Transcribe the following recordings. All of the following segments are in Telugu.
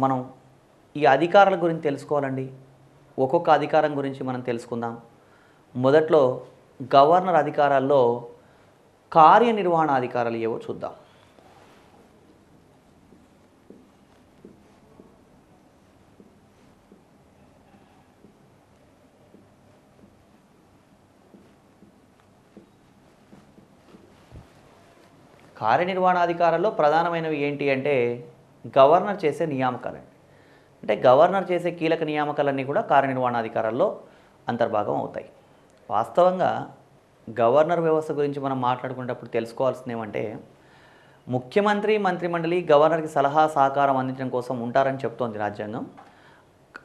మనం ఈ అధికారాల గురించి తెలుసుకోవాలండి. ఒక్కొక్క అధికారం గురించి మనం తెలుసుకుందాం. మొదట్లో గవర్నర్ అధికారాల్లో కార్యనిర్వహణ అధికారాలు ఏవో చూద్దాం. కార్యనిర్వహణాధికారాల్లో ప్రధానమైనవి ఏంటి అంటే గవర్నర్ చేసే నియామకాలండి. అంటే గవర్నర్ చేసే కీలక నియామకాలన్నీ కూడా కార్యనిర్వహణాధికారాల్లో అంతర్భాగం అవుతాయి. వాస్తవంగా గవర్నర్ వ్యవస్థ గురించి మనం మాట్లాడుకునేటప్పుడు తెలుసుకోవాల్సింది ఏమంటే ముఖ్యమంత్రి మంత్రిమండలి గవర్నర్కి సలహా సహకారం అందించడం కోసం ఉంటారని చెప్తోంది రాజ్యాంగం.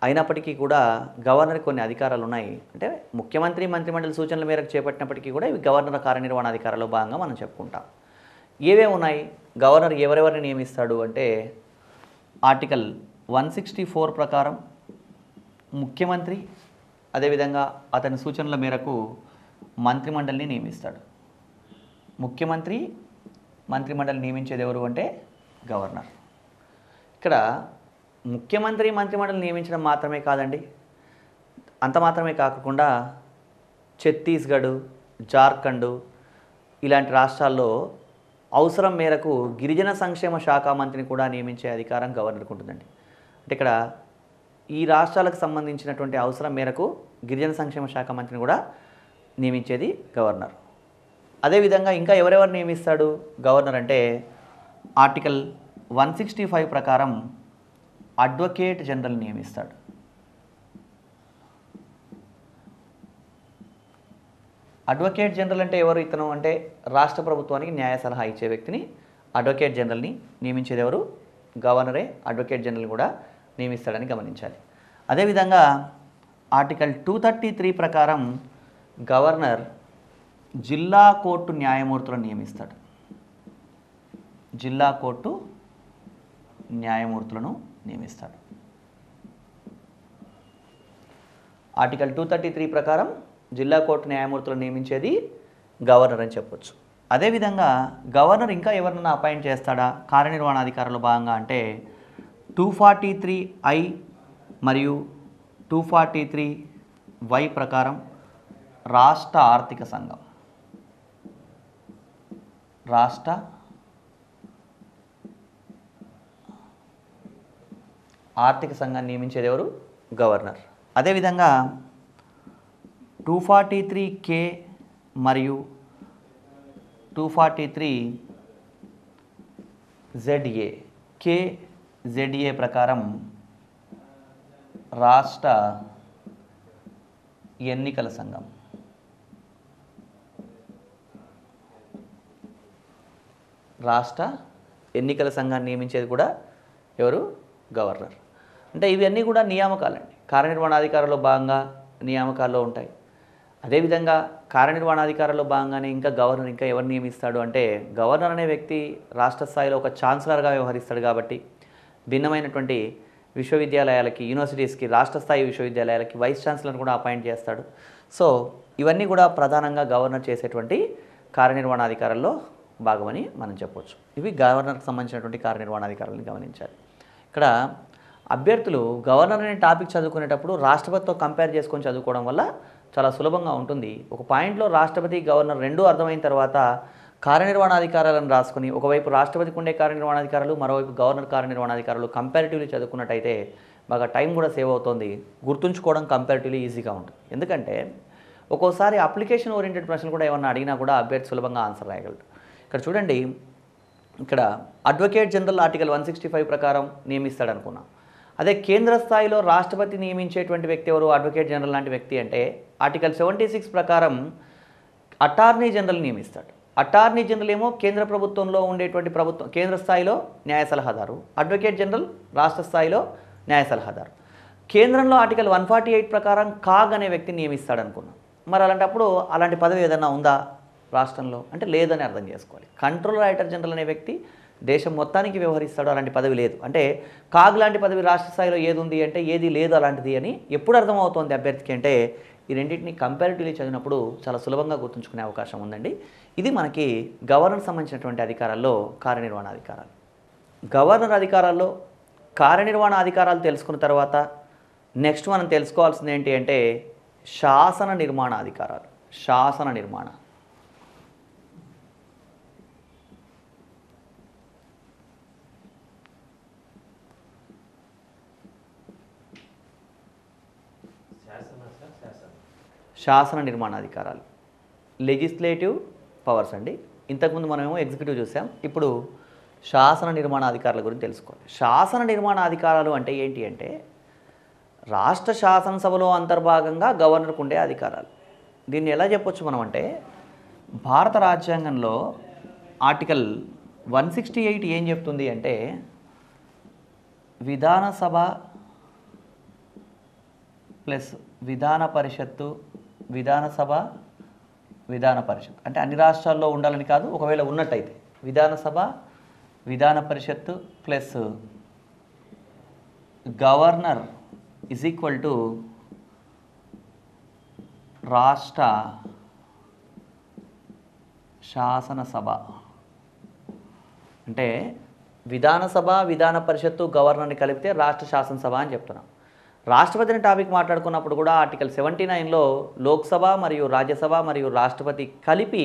అయినప్పటికీ కూడా గవర్నర్కి కొన్ని అధికారాలు ఉన్నాయి. అంటే ముఖ్యమంత్రి మంత్రిమండలి సూచనల మేరకు చేపట్టినప్పటికీ కూడా ఇవి గవర్నర్ కార్యనిర్వహణాధికారాల్లో భాగంగా మనం చెప్పుకుంటాం. ఏవేవి ఉన్నాయి? గవర్నర్ ఎవరెవరిని నియమిస్తాడు అంటే ఆర్టికల్ 164 ప్రకారం ముఖ్యమంత్రి అదేవిధంగా అతని సూచనల మేరకు మంత్రిమండలిని నియమిస్తాడు. ముఖ్యమంత్రి మంత్రిమండలి నియమించేది ఎవరు అంటే గవర్నర్. ఇక్కడ ముఖ్యమంత్రి మంత్రిమండలి నియమించడం మాత్రమే కాదండి, అంత మాత్రమే కాకుండా ఛత్తీస్గఢ్, జార్ఖండ్ ఇలాంటి రాష్ట్రాల్లో అవసరం మేరకు గిరిజన సంక్షేమ శాఖ మంత్రిని కూడా నియమించే అధికారం గవర్నర్కు ఉంటుందండి. అంటే ఇక్కడ ఈ రాష్ట్రాలకు సంబంధించినటువంటి అవసరం మేరకు గిరిజన సంక్షేమ శాఖ మంత్రిని కూడా నియమించేది గవర్నర్. అదేవిధంగా ఇంకా ఎవరెవరు నియమిస్తాడు గవర్నర్ అంటే ఆర్టికల్ 165 ప్రకారం అడ్వకేట్ జనరల్ నియమిస్తాడు. అడ్వకేట్ జనరల్ అంటే ఎవరు? ఇతను అంటే రాష్ట్ర ప్రభుత్వానికి న్యాయ సలహా ఇచ్చే వ్యక్తిని అడ్వకేట్ జనరల్ని నియమించేది ఎవరు? గవర్నరే అడ్వకేట్ జనరల్ కూడా నియమిస్తాడని గమనించాలి. అదేవిధంగా ఆర్టికల్ 233 ప్రకారం గవర్నర్ జిల్లా కోర్టు న్యాయమూర్తులను నియమిస్తాడు. జిల్లా కోర్టు న్యాయమూర్తులను నియమిస్తాడు. ఆర్టికల్ 233 ప్రకారం జిల్లా కోర్టు న్యాయమూర్తులను నియమించేది గవర్నర్ అని చెప్పొచ్చు. అదేవిధంగా గవర్నర్ ఇంకా ఎవరినైనా అపాయింట్ చేస్తాడా కార్యనిర్వహణాధికారంలో భాగంగా అంటే 243I మరియు 243Y ప్రకారం రాష్ట్ర ఆర్థిక సంఘం ఆర్థిక సంఘాన్ని నియమించేది ఎవరు? గవర్నర్. అదేవిధంగా 243K మరియు 243ZA KZA ప్రకారం రాష్ట్ర ఎన్నికల సంఘం. రాష్ట్ర ఎన్నికల సంఘాన్ని నియమించేది కూడా ఎవరు? గవర్నర్. అంటే ఇవన్నీ కూడా నియామకాలండి, కార్యనిర్వహణాధికారంలో భాగంగా నియామకాల్లో ఉంటాయి. అదేవిధంగా కార్యనిర్వహణాధికారంలో భాగంగానే ఇంకా గవర్నర్ ఇంకా ఎవరు నియమిస్తాడు అంటే గవర్నర్ అనే వ్యక్తి రాష్ట్ర స్థాయిలో ఒక ఛాన్సలర్గా వ్యవహరిస్తాడు కాబట్టి భిన్నమైనటువంటి విశ్వవిద్యాలయాలకి, యూనివర్సిటీస్కి, రాష్ట్ర స్థాయి విశ్వవిద్యాలయాలకి వైస్ ఛాన్సలర్ కూడా అపాయింట్ చేస్తాడు. సో ఇవన్నీ కూడా ప్రధానంగా గవర్నర్ చేసేటువంటి కార్యనిర్వహణాధికారాల్లో భాగమని మనం చెప్పవచ్చు. ఇవి గవర్నర్కి సంబంధించినటువంటి కార్యనిర్వహణాధికారాలను గమనించాలి. ఇక్కడ అభ్యర్థులు గవర్నర్ అనే టాపిక్ చదువుకునేటప్పుడు రాష్ట్రపతితో కంపేర్ చేసుకొని చదువుకోవడం వల్ల చాలా సులభంగా ఉంటుంది. ఒక పాయింట్లో రాష్ట్రపతి గవర్నర్ రెండూ అర్థమైన తర్వాత కార్యనిర్వహణాధికారాలను రాసుకొని ఒకవైపు రాష్ట్రపతికి ఉండే కార్యనిర్వహణాధికారాలు, మరోవైపు గవర్నర్ కార్యనిర్వహణాధికారాలు కంపారిటివ్లీ చదువుకున్నట్టయితే బాగా టైం కూడా సేవ్ అవుతుంది, గుర్తుంచుకోవడం కంపారిటివ్లీ ఈజీగా ఉంటుంది. ఎందుకంటే ఒక్కోసారి అప్లికేషన్ ఓరియంటెడ్ ప్రశ్నలు కూడా ఏమన్నా అడిగినా కూడా అభ్యర్థి సులభంగా ఆన్సర్ రాయగలరు. ఇక్కడ చూడండి, ఇక్కడ అడ్వకేట్ జనరల్ ఆర్టికల్ 165 ప్రకారం నియమిస్తాడు అనుకున్నాం. అదే కేంద్ర స్థాయిలో రాష్ట్రపతి నియమించేటువంటి వ్యక్తి ఎవరు? అడ్వకేట్ జనరల్ లాంటి వ్యక్తి అంటే ఆర్టికల్ 76 ప్రకారం అటార్నీ జనరల్ నియమిస్తాడు. అటార్నీ జనరల్ ఏమో కేంద్ర ప్రభుత్వంలో ఉండేటువంటి కేంద్ర స్థాయిలో న్యాయ సలహాదారు, అడ్వకేట్ జనరల్ రాష్ట్ర స్థాయిలో న్యాయ సలహాదారు. కేంద్రంలో ఆర్టికల్ 148 ప్రకారం కాగ్ అనే వ్యక్తిని నియమిస్తాడు అనుకున్నాం. మరి అలాంటప్పుడు అలాంటి పదవి ఏదైనా ఉందా రాష్ట్రంలో అంటే లేదని అర్థం చేసుకోవాలి. కంట్రోలర్ రైటర్ జనరల్ అనే వ్యక్తి దేశం మొత్తానికి వ్యవహరిస్తాడు, అలాంటి పదవి లేదు. అంటే కాగ్ లాంటి పదవి రాష్ట్ర స్థాయిలో ఏది ఉంది అంటే ఏది లేదు అలాంటిది అని ఎప్పుడు అర్థమవుతోంది అభ్యర్థికి అంటే ఈ రెండింటిని కంపారిటివ్లీ చదివినప్పుడు చాలా సులభంగా గుర్తుంచుకునే అవకాశం ఉందండి. ఇది మనకి గవర్నర్ సంబంధించినటువంటి అధికారాల్లో కార్యనిర్వహణ అధికారాలు. గవర్నర్ అధికారాల్లో కార్యనిర్వహణ అధికారాలు తెలుసుకున్న తర్వాత నెక్స్ట్ మనం తెలుసుకోవాల్సింది ఏంటి అంటే శాసన నిర్మాణ అధికారాలు. శాసన నిర్మాణ శాసన నిర్మాణాధికారాలు లెజిస్లేటివ్ పవర్స్ అండి. ఇంతకుముందు మనమేమో ఎగ్జిక్యూటివ్ చూసాం, ఇప్పుడు శాసన నిర్మాణాధికారుల గురించి తెలుసుకోవాలి. శాసన నిర్మాణాధికారాలు అంటే ఏంటి అంటే రాష్ట్ర శాసనసభలో అంతర్భాగంగా గవర్నర్కు ఉండే అధికారాలు. దీన్ని ఎలా చెప్పొచ్చు మనం అంటే భారత రాజ్యాంగంలో ఆర్టికల్ 168 ఏం చెప్తుంది అంటే విధానసభ ప్లస్ విధాన పరిషత్తు, విధానసభ విధాన పరిషత్ అంటే అన్ని రాష్ట్రాల్లో ఉండాలని కాదు, ఒకవేళ ఉన్నట్టయితే విధానసభ విధాన పరిషత్తు plus governor is equal to రాష్ట్ర శాసనసభ. అంటే విధానసభ విధాన పరిషత్తు గవర్నర్ని కలిపితే రాష్ట్ర శాసనసభ అని చెప్తున్నాం. రాష్ట్రపతిని టాపిక్ మాట్లాడుకున్నప్పుడు కూడా ఆర్టికల్ 79లో లోక్సభ మరియు రాజ్యసభ మరియు రాష్ట్రపతి కలిపి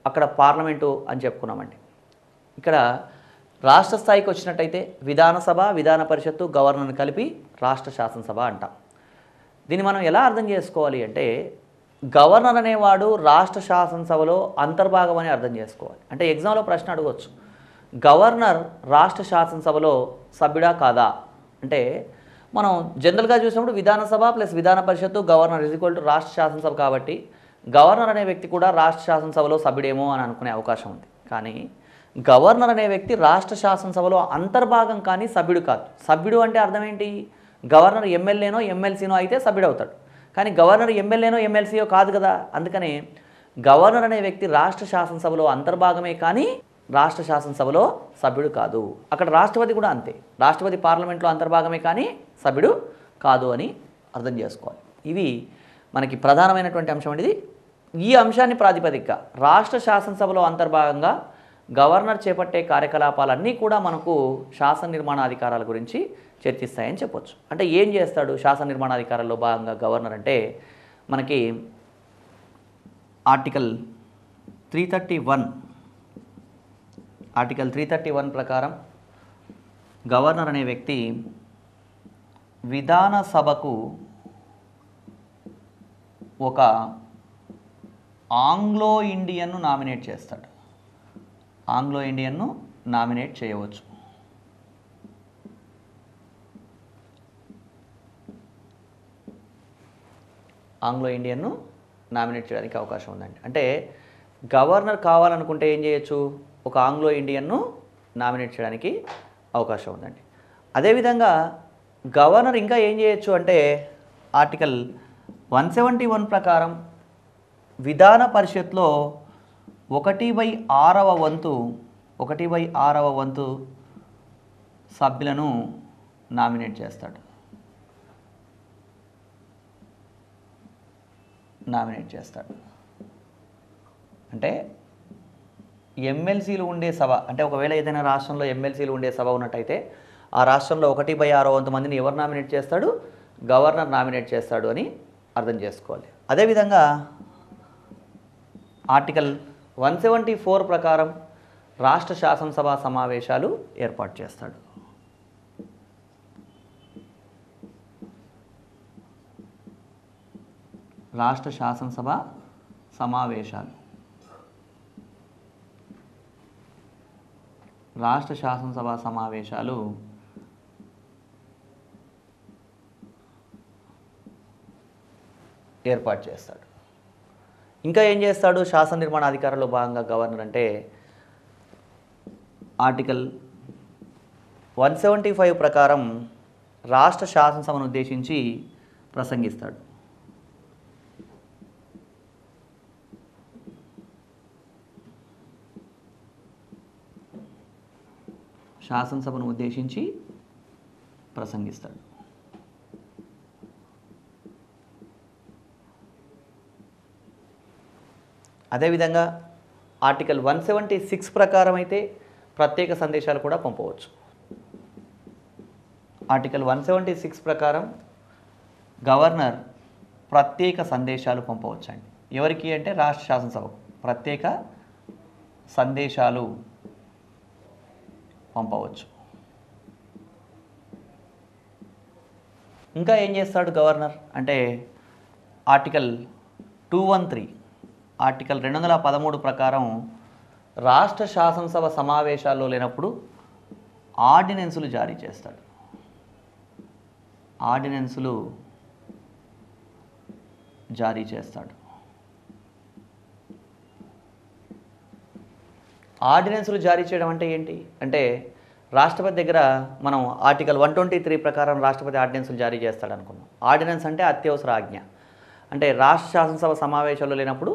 అక్కడ పార్లమెంటు అని చెప్పుకున్నామండి. ఇక్కడ రాష్ట్ర స్థాయికి వచ్చినట్టయితే విధానసభ విధాన పరిషత్తు గవర్నర్ని కలిపి రాష్ట్ర శాసనసభ అంటాం. దీన్ని మనం ఎలా అర్థం చేసుకోవాలి అంటే గవర్నర్ అనేవాడు రాష్ట్ర శాసనసభలో అంతర్భాగం అని అర్థం చేసుకోవాలి. అంటే ఎగ్జామ్లో ప్రశ్న అడగవచ్చు, గవర్నర్ రాష్ట్ర శాసనసభలో సభ్యుడా కాదా అంటే మనం జనరల్గా చూసినప్పుడు విధానసభ ప్లస్ విధాన పరిషత్తు గవర్నర్ ఈజ్ ఈక్వల్ టు రాష్ట్ర శాసనసభ కాబట్టి గవర్నర్ అనే వ్యక్తి కూడా రాష్ట్ర శాసనసభలో సభ్యుడేమో అని అనుకునే అవకాశం ఉంది. కానీ గవర్నర్ అనే వ్యక్తి రాష్ట్ర శాసనసభలో అంతర్భాగం కానీ సభ్యుడు కాదు. సభ్యుడు అంటే అర్థం ఏంటి? గవర్నర్ ఎమ్మెల్యేనో ఎమ్మెల్సీనో అయితే సభ్యుడు అవుతాడు, కానీ గవర్నర్ ఎమ్మెల్యేనో ఎమ్మెల్సీయో కాదు కదా. అందుకనే గవర్నర్ అనే వ్యక్తి రాష్ట్ర శాసనసభలో అంతర్భాగమే కానీ రాష్ట్ర శాసనసభలో సభ్యుడు కాదు. అక్కడ రాష్ట్రపతి కూడా అంతే, రాష్ట్రపతి పార్లమెంట్లో అంతర్భాగమే కానీ సభ్యుడు కాదు అని అర్థం చేసుకోవాలి. ఇవి మనకి ప్రధానమైనటువంటి అంశం అనేది. ఈ అంశాన్ని ప్రాతిపదికగా రాష్ట్ర శాసనసభలో అంతర్భాగంగా గవర్నర్ చేపట్టే కార్యకలాపాలన్నీ కూడా మనకు శాసన నిర్మాణాధికారాల గురించి చర్చిస్తాయని చెప్పొచ్చు. అంటే ఏం చేస్తాడు శాసన నిర్మాణాధికారాల్లో భాగంగా గవర్నర్ అంటే మనకి ఆర్టికల్ 331 ప్రకారం గవర్నర్ అనే వ్యక్తి విధానసభకు ఒక ఆంగ్లో ఇండియన్ను నామినేట్ చేస్తాడు. ఆంగ్లో ఇండియన్ను నామినేట్ చేయవచ్చు. ఆంగ్లో ఇండియన్ను నామినేట్ చేయడానికి అవకాశం ఉందండి. అంటే గవర్నర్ కావాలనుకుంటే ఏం చేయొచ్చు, ఒక ఆంగ్లో ఇండియన్ను నామినేట్ చేయడానికి అవకాశం ఉందండి. అదేవిధంగా గవర్నర్ ఇంకా ఏం చేయొచ్చు అంటే ఆర్టికల్ 171 ప్రకారం విధాన పరిషత్లో 1/6 వంతు సభ్యులను నామినేట్ చేస్తాడు. అంటే ఎమ్మెల్సీలు ఉండే సభ అంటే ఒకవేళ ఏదైనా రాష్ట్రంలో ఎమ్మెల్సీలు ఉండే సభ ఉన్నట్టయితే ఆ రాష్ట్రంలో 1/6 వంతు మందిని ఎవరు నామినేట్ చేస్తాడు? గవర్నర్ నామినేట్ చేస్తాడు అని అర్థం చేసుకోవాలి. అదేవిధంగా ఆర్టికల్ 174 ప్రకారం రాష్ట్ర శాసనసభ సమావేశాలు ఏర్పాటు చేస్తాడు. రాష్ట్ర శాసనసభ సమావేశాలు ఏర్పాటు చేస్తాడు. ఇంకా ఏం చేస్తాడు శాసన నిర్మాణ అధికారంలో భాగంగా గవర్నర్ అంటే ఆర్టికల్ 175 ప్రకారం రాష్ట్ర శాసనసభను ఉద్దేశించి ప్రసంగిస్తాడు. శాసనసభను ఉద్దేశించి ప్రసంగిస్తాడు. అదేవిధంగా ఆర్టికల్ 176 ప్రకారం అయితే ప్రత్యేక సందేశాలు కూడా పంపవచ్చు. ఆర్టికల్ 176 ప్రకారం గవర్నర్ ప్రత్యేక సందేశాలు పంపవచ్చండి. ఎవరికి అంటే రాష్ట్ర శాసనసభకు ప్రత్యేక సందేశాలు పంపవచ్చు. ఇంకా ఏం చేస్తాడు గవర్నర్ అంటే ఆర్టికల్ 213 ప్రకారం రాష్ట్ర శాసనసభ సమావేశాల్లో లేనప్పుడు ఆర్డినెన్సులు జారీ చేస్తాడు. ఆర్డినెన్సులు జారీ చేయడం అంటే ఏంటి అంటే రాష్ట్రపతి దగ్గర మనం ఆర్టికల్ 123 ప్రకారం రాష్ట్రపతి ఆర్డినెన్సులు జారీ చేస్తాడు అనుకున్నాం. ఆర్డినెన్స్ అంటే అత్యవసర ఆజ్ఞ. అంటే రాష్ట్ర శాసనసభ సమావేశాల్లో లేనప్పుడు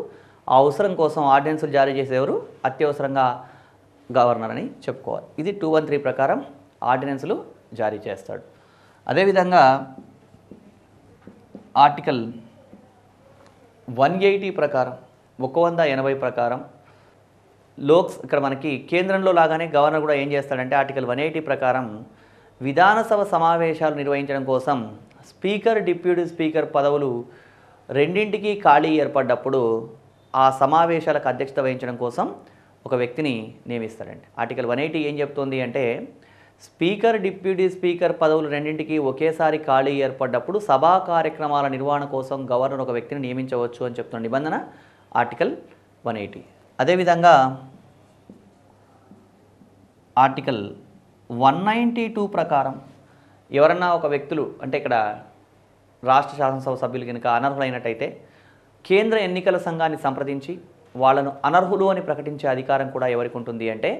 ఆ అవసరం కోసం ఆర్డినెన్సులు జారీ చేసేవారు అత్యవసరంగా గవర్నర్ అని చెప్పుకోవాలి. ఇది 213 ప్రకారం ఆర్డినెన్సులు జారీ చేస్తాడు. అదేవిధంగా ఆర్టికల్ 180 ప్రకారం 180 ప్రకారం ఇక్కడ మనకి కేంద్రంలో లాగానే గవర్నర్ కూడా ఏం చేస్తాడంటే ఆర్టికల్ 180 ప్రకారం విధానసభ సమావేశాలు నిర్వహించడం కోసం స్పీకర్, డిప్యూటీ స్పీకర్ పదవులు రెండింటికి ఖాళీ ఏర్పడ్డప్పుడు ఆ సమావేశాలకు అధ్యక్షత వహించడం కోసం ఒక వ్యక్తిని నియమిస్తాడండి. ఆర్టికల్ 180 ఏం చెప్తోంది అంటే స్పీకర్, డిప్యూటీ స్పీకర్ పదవులు రెండింటికి ఒకేసారి ఖాళీ ఏర్పడ్డప్పుడు సభా కార్యక్రమాల నిర్వహణ కోసం గవర్నర్ ఒక వ్యక్తిని నియమించవచ్చు అని చెప్తున్న నిబంధన ఆర్టికల్ 180. అదేవిధంగా ఆర్టికల్ 192 ప్రకారం ఎవరన్నా ఒక వ్యక్తులు అంటే ఇక్కడ రాష్ట్ర శాసనసభ సభ్యులు కనుక అనర్హులైనట్టయితే కేంద్ర ఎన్నికల సంఘాన్ని సంప్రదించి వాళ్ళను అనర్హులు అని ప్రకటించే అధికారం కూడా ఎవరికి ఉంటుంది అంటే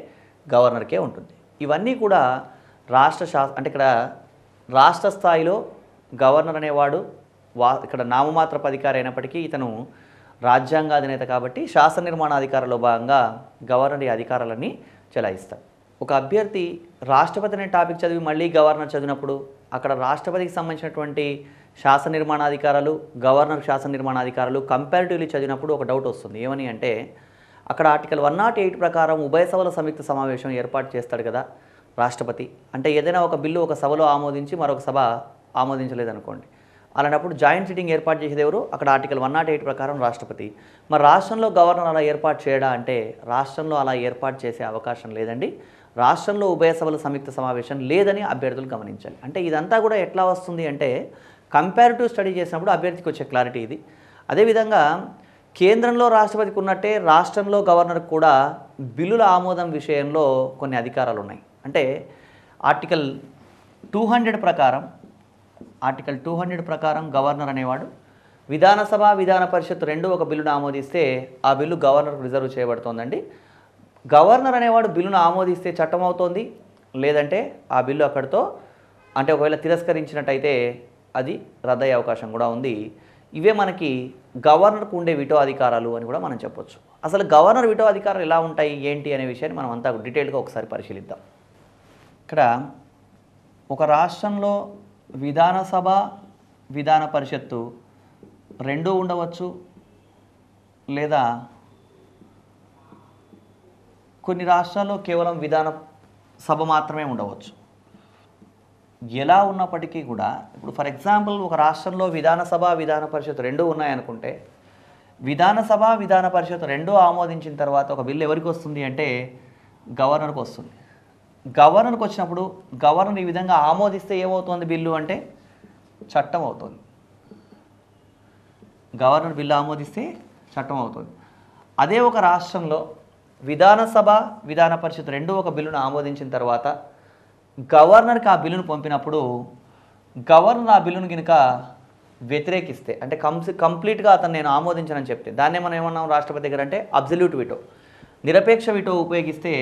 గవర్నర్కే ఉంటుంది. ఇవన్నీ కూడా అంటే ఇక్కడ రాష్ట్ర స్థాయిలో గవర్నర్ అనేవాడు ఇక్కడ నామమాత్రపు అధికారి అయినప్పటికీ ఇతను రాజ్యాంగాధినేత కాబట్టి శాసన నిర్మాణాధికారంలో భాగంగా గవర్నర్ ఈ అధికారాలన్నీ చెలాయిస్తాడు. ఒక అభ్యర్థి రాష్ట్రపతి అనే టాపిక్ చదివి మళ్ళీ గవర్నర్ చదివినప్పుడు అక్కడ రాష్ట్రపతికి సంబంధించినటువంటి శాసన నిర్మాణాధికారాలు, గవర్నర్ శాసన నిర్మాణాధికారాలు కంపారిటివ్లీ చదివినప్పుడు ఒక డౌట్ వస్తుంది. ఏమని అంటే అక్కడ ఆర్టికల్ 108 ప్రకారం ఉభయ సభల సంయుక్త సమావేశం ఏర్పాటు చేస్తాడు కదా రాష్ట్రపతి. అంటే ఏదైనా ఒక బిల్లు ఒక సభలో ఆమోదించి మరొక సభ ఆమోదించలేదనుకోండి, అలాంటప్పుడు జాయింట్ సిట్టింగ్ ఏర్పాటు చేసేది ఎవరు? అక్కడ ఆర్టికల్ 108 ప్రకారం రాష్ట్రపతి. మరి రాష్ట్రంలో గవర్నర్ అలా ఏర్పాటు చేయడా అంటే రాష్ట్రంలో అలా ఏర్పాటు చేసే అవకాశం లేదండి. రాష్ట్రంలో ఉభయ సభల సంయుక్త సమావేశం లేదని అభ్యర్థులు గమనించాలి. అంటే ఇదంతా కూడా ఎట్లా వస్తుంది అంటే కంపారిటివ్ స్టడీ చేసినప్పుడు అభ్యర్థికి వచ్చే క్లారిటీ ఇది. అదేవిధంగా కేంద్రంలో రాష్ట్రపతికి ఉన్నట్టే రాష్ట్రంలో గవర్నర్కి కూడా బిల్లుల ఆమోదం విషయంలో కొన్ని అధికారాలు ఉన్నాయి. అంటే ఆర్టికల్ 200 ప్రకారం గవర్నర్ అనేవాడు విధానసభ, విధాన పరిషత్ రెండు ఒక బిల్లును ఆమోదిస్తే ఆ బిల్లు గవర్నర్కు రిజర్వ్ చేయబడుతోందండి. గవర్నర్ అనేవాడు బిల్లును ఆమోదిస్తే చట్టం అవుతోంది, లేదంటే ఆ బిల్లు అక్కడితో అంటే ఒకవేళ తిరస్కరించినట్టయితే అది రద్దయ్యే అవకాశం కూడా ఉంది. ఇవే మనకి గవర్నర్కు ఉండే విటో అధికారాలు అని కూడా మనం చెప్పొచ్చు. అసలు గవర్నర్ విటో అధికారాలు ఎలా ఉంటాయి ఏంటి అనే విషయాన్ని మనం అంతా డీటెయిల్గా ఒకసారి పరిశీలిద్దాం. ఇక్కడ ఒక రాష్ట్రంలో విధానసభ, విధాన పరిషత్తు రెండూ ఉండవచ్చు, లేదా కొన్ని రాష్ట్రాల్లో కేవలం విధాన సభ మాత్రమే ఉండవచ్చు. ఎలా ఉన్నప్పటికీ కూడా ఇప్పుడు ఫర్ ఎగ్జాంపుల్ ఒక రాష్ట్రంలో విధానసభ, విధాన పరిషత్ రెండూ ఉన్నాయనుకుంటే విధానసభ, విధాన పరిషత్ రెండూ ఆమోదించిన తర్వాత ఒక బిల్లు ఎవరికి వస్తుంది అంటే గవర్నర్కి వస్తుంది. గవర్నర్కి వచ్చినప్పుడు గవర్నర్ ఈ విధంగా ఆమోదిస్తే ఏమవుతుంది బిల్లు అంటే చట్టం అవుతుంది. గవర్నర్ బిల్లు ఆమోదిస్తే చట్టం అవుతుంది. అదే ఒక రాష్ట్రంలో విధానసభ, విధాన పరిషత్ రెండూ ఒక బిల్లును ఆమోదించిన తర్వాత గవర్నర్కి ఆ బిల్లును పంపినప్పుడు గవర్నర్ ఆ బిల్లును కనుక వ్యతిరేకిస్తే అంటే కంప్లీట్గా అతను నేను ఆమోదించనని చెప్తే దాన్నే మనం ఏమన్నాం రాష్ట్రపతి దగ్గర అంటే అబ్సల్యూట్ విటో, నిరపేక్ష విటో ఉపయోగిస్తే